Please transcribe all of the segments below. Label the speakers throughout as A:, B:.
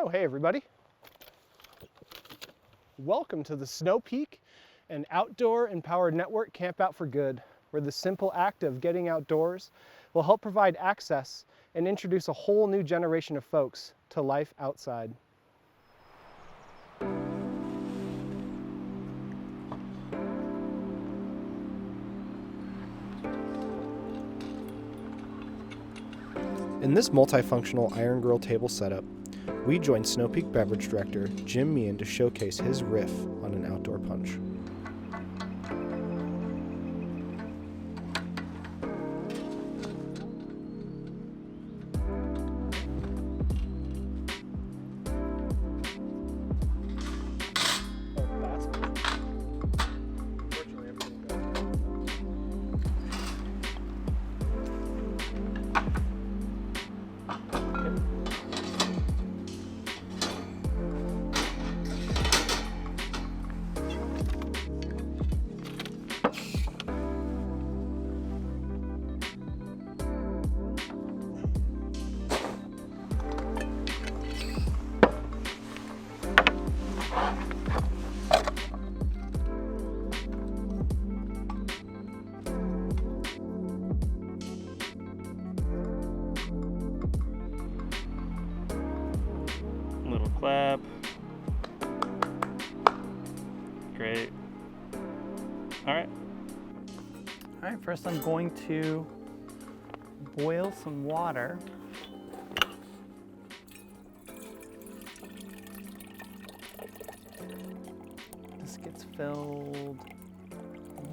A: Oh, hey everybody. Welcome to the Snow Peak, an outdoor empowered network Camp Out for Good, where the simple act of getting outdoors will help provide access and introduce a whole new generation of folks to life outside. In this multifunctional iron grill table setup, we joined Snow Peak Beverage Director Jim Meehan to showcase his riff on an outdoor punch.
B: Little clap. Great. All right.
C: All right, first I'm going to boil some water. This gets filled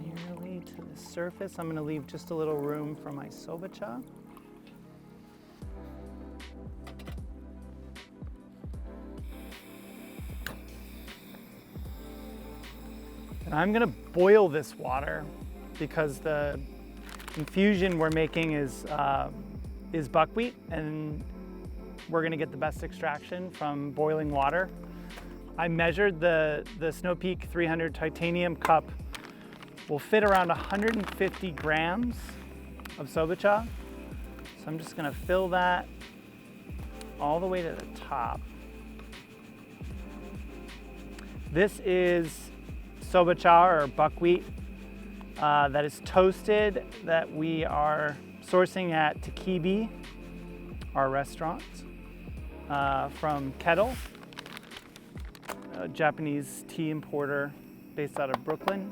C: nearly to the surface. I'm going to leave just a little room for my Sobacha. And I'm going to boil this water because the infusion we're making is buckwheat, and we're going to get the best extraction from boiling water. I measured the Snow Peak 300 titanium cup will fit around 150 grams of Sobacha. So I'm just going to fill that all the way to the top. This is Sobacha, or buckwheat, that is toasted, that we are sourcing at Takibi, our restaurant, from Kettle, a Japanese tea importer based out of Brooklyn.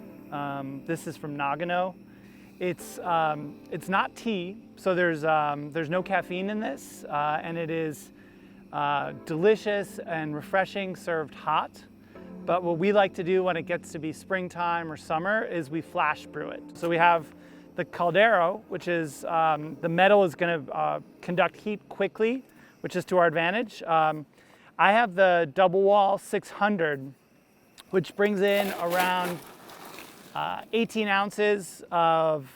C: This is from Nagano. It's not tea, so there's no caffeine in this, and it is delicious and refreshing served hot. But what we like to do when it gets to be springtime or summer is we flash brew it. So we have the caldero, which is the metal is going to conduct heat quickly, which is to our advantage. I have the double wall 600, which brings in around 18 ounces of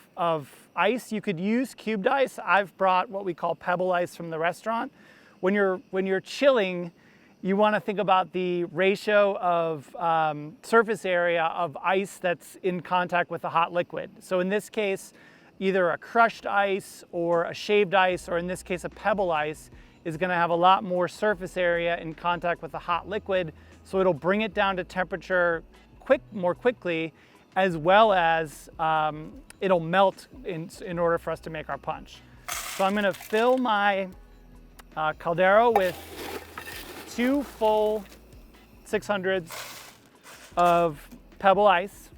C: ice. You could use cubed ice. I've brought what we call pebble ice from the restaurant. When you're chilling, you want to think about the ratio of surface area of ice that's in contact with a hot liquid. So in this case, either a crushed ice or a shaved ice, or in this case a pebble ice, is going to have a lot more surface area in contact with a hot liquid, so it'll bring it down to temperature more quickly, as well as it'll melt in order for us to make our punch. So I'm going to fill my caldero with 2 full 600s of pebble ice.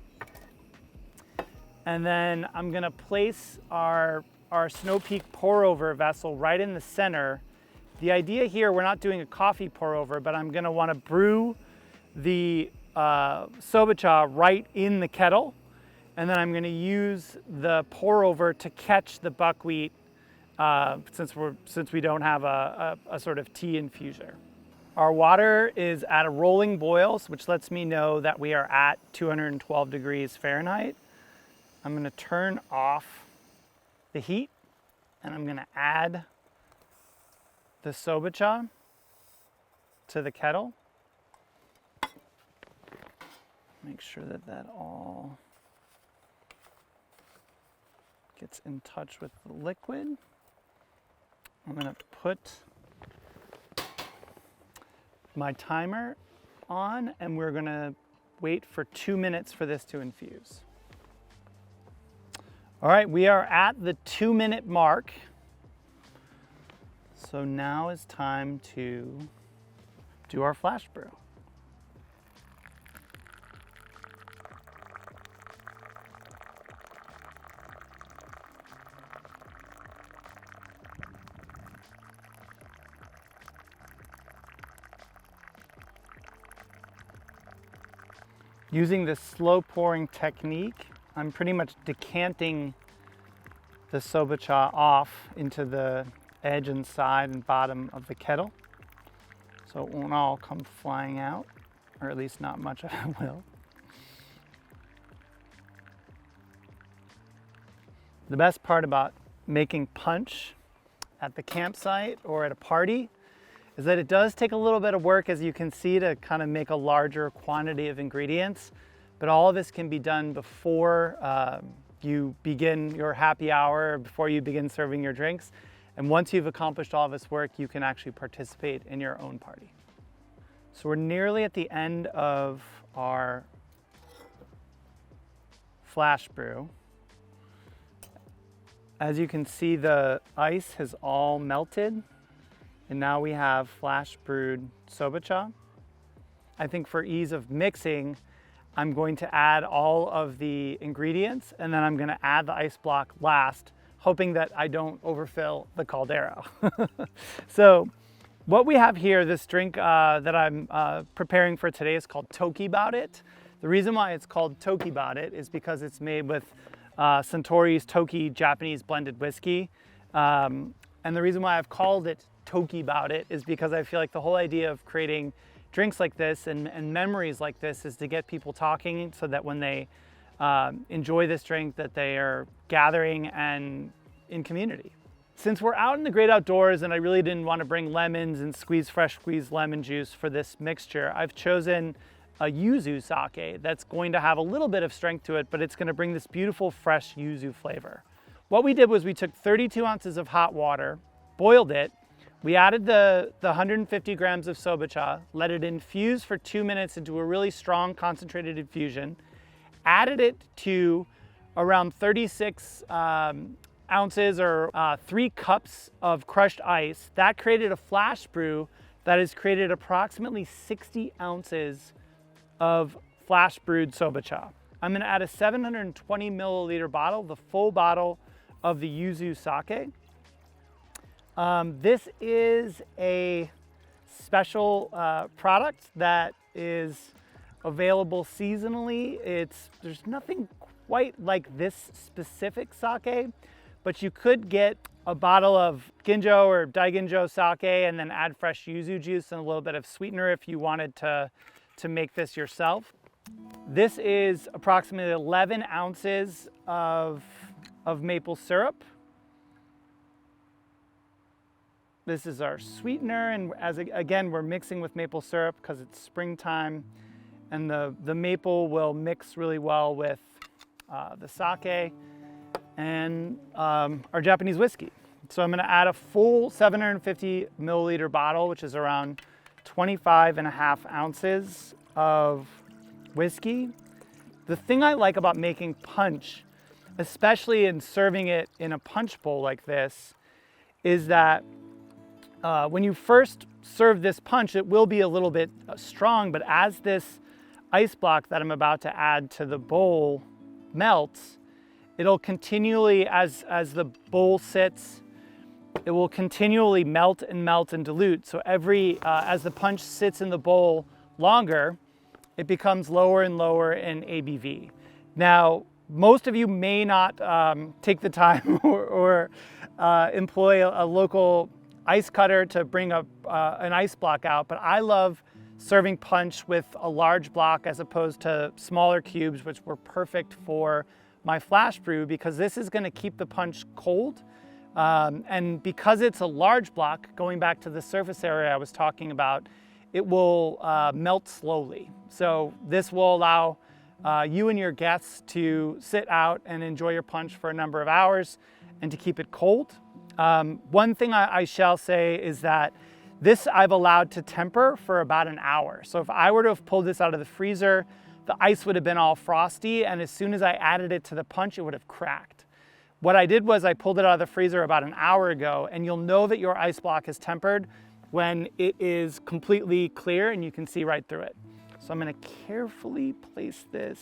C: And then I'm gonna place our Snow Peak pour over vessel right in the center. The idea here, we're not doing a coffee pour over, but I'm gonna wanna brew the Sobacha right in the kettle. And then I'm gonna use the pour over to catch the buckwheat since we don't have a sort of tea infuser. Our water is at a rolling boil, which lets me know that we are at 212 degrees Fahrenheit. I'm going to turn off the heat, and I'm going to add the Sobacha to the kettle. Make sure that all gets in touch with the liquid. I'm going to put my timer on, and we're gonna wait for 2 minutes for this to infuse. All right, we are at the 2-minute mark. So now is time to do our flash brew. Using this slow pouring technique, I'm pretty much decanting the Sobacha off into the edge and side and bottom of the kettle, so it won't all come flying out, or at least not much of it will. The best part about making punch at the campsite or at a party is that it does take a little bit of work, as you can see, to kind of make a larger quantity of ingredients, but all of this can be done before you begin your happy hour, before you begin serving your drinks. And once you've accomplished all this work, you can actually participate in your own party. So we're nearly at the end of our flash brew. As you can see, the ice has all melted, and now we have flash brewed Sobacha. I think for ease of mixing, I'm going to add all of the ingredients, and then I'm gonna add the ice block last, hoping that I don't overfill the caldera. So what we have here, this drink that I'm preparing for today, is called Toki Bout It. The reason why it's called Toki Bout It is because it's made with Suntory's Toki Japanese blended whiskey. And the reason why I've called it Toki Bout It is because I feel like the whole idea of creating drinks like this and memories like this is to get people talking, so that when they enjoy this drink, that they are gathering and in community. Since we're out in the great outdoors and I really didn't want to bring lemons and fresh squeezed lemon juice for this mixture, I've chosen a Yuzu Sake that's going to have a little bit of strength to it, but it's going to bring this beautiful fresh yuzu flavor. What we did was we took 32 ounces of hot water, boiled it, we added the 150 grams of Sobacha, let it infuse for 2 minutes into a really strong concentrated infusion, added it to around 36 ounces or 3 cups of crushed ice. That created a flash brew that has created approximately 60 ounces of flash brewed Sobacha. I'm gonna add a 720 milliliter bottle, the full bottle of the Yuzu Sake. This is a special product that is available seasonally. There's nothing quite like this specific sake, but you could get a bottle of ginjo or daiginjo sake and then add fresh yuzu juice and a little bit of sweetener if you wanted to make this yourself. This is approximately 11 ounces of maple syrup. This is our sweetener, and again, we're mixing with maple syrup because it's springtime, and the maple will mix really well with the sake and our Japanese whiskey. So I'm gonna add a full 750 milliliter bottle, which is around 25.5 ounces of whiskey. The thing I like about making punch, especially in serving it in a punch bowl like this, is that when you first serve this punch, it will be a little bit strong, but as this ice block that I'm about to add to the bowl melts, it'll continually, as the bowl sits, it will continually melt and dilute. So as the punch sits in the bowl longer, it becomes lower and lower in ABV. Now, most of you may not take the time or employ a local ice cutter to bring an ice block out, but I love serving punch with a large block as opposed to smaller cubes, which were perfect for my flash brew because this is gonna keep the punch cold. And because it's a large block, going back to the surface area I was talking about, it will melt slowly. So this will allow you and your guests to sit out and enjoy your punch for a number of hours and to keep it cold. One thing I shall say is that This I've allowed to temper for about an hour. So if I were to have pulled this out of the freezer, the ice would have been all frosty, and as soon as I added it to the punch, it would have cracked. What I did was I pulled it out of the freezer about an hour ago, and you'll know that your ice block is tempered when it is completely clear and you can see right through it. So I'm gonna carefully place this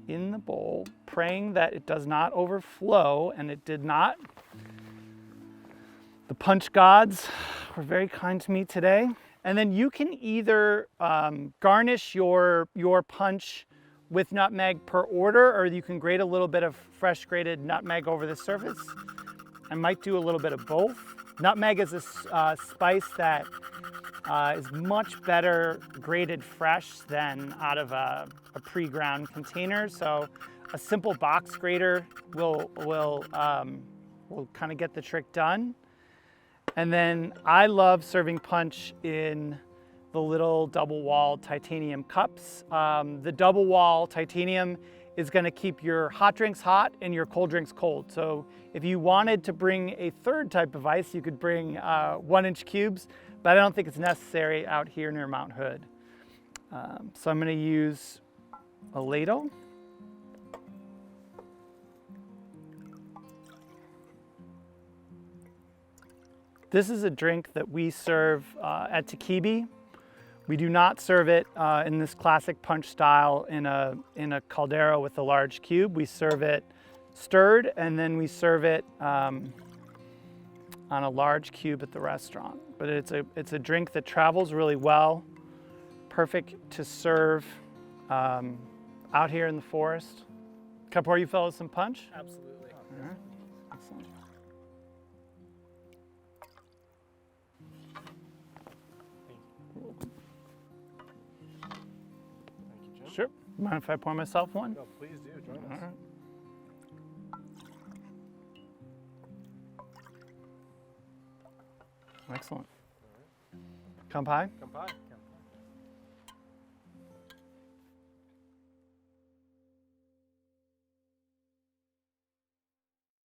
C: in the bowl, praying that it does not overflow, and it did not. The punch gods were very kind to me today. And then you can either garnish your punch with nutmeg per order, or you can grate a little bit of fresh grated nutmeg over the surface. I might do a little bit of both. Nutmeg is a spice that is much better grated fresh than out of a pre-ground container. So a simple box grater will kind of get the trick done. And then I love serving punch in the little double-walled titanium cups. The double-wall titanium is gonna keep your hot drinks hot and your cold drinks cold. So if you wanted to bring a third type of ice, you could bring 1-inch cubes, but I don't think it's necessary out here near Mount Hood. So I'm gonna use a ladle. This is a drink that we serve at Takibi. We do not serve it in this classic punch style in a caldera with a large cube. We serve it stirred, and then we serve it on a large cube at the restaurant. But it's a drink that travels really well, perfect to serve out here in the forest. Can I pour you fellows some punch?
A: Absolutely.
C: All right. Excellent.
A: Thank you, Jim.
C: Sure. Mind if I pour myself one?
A: No, please do. Join
C: All
A: us.
C: right. Excellent. Kampai?
A: Come by.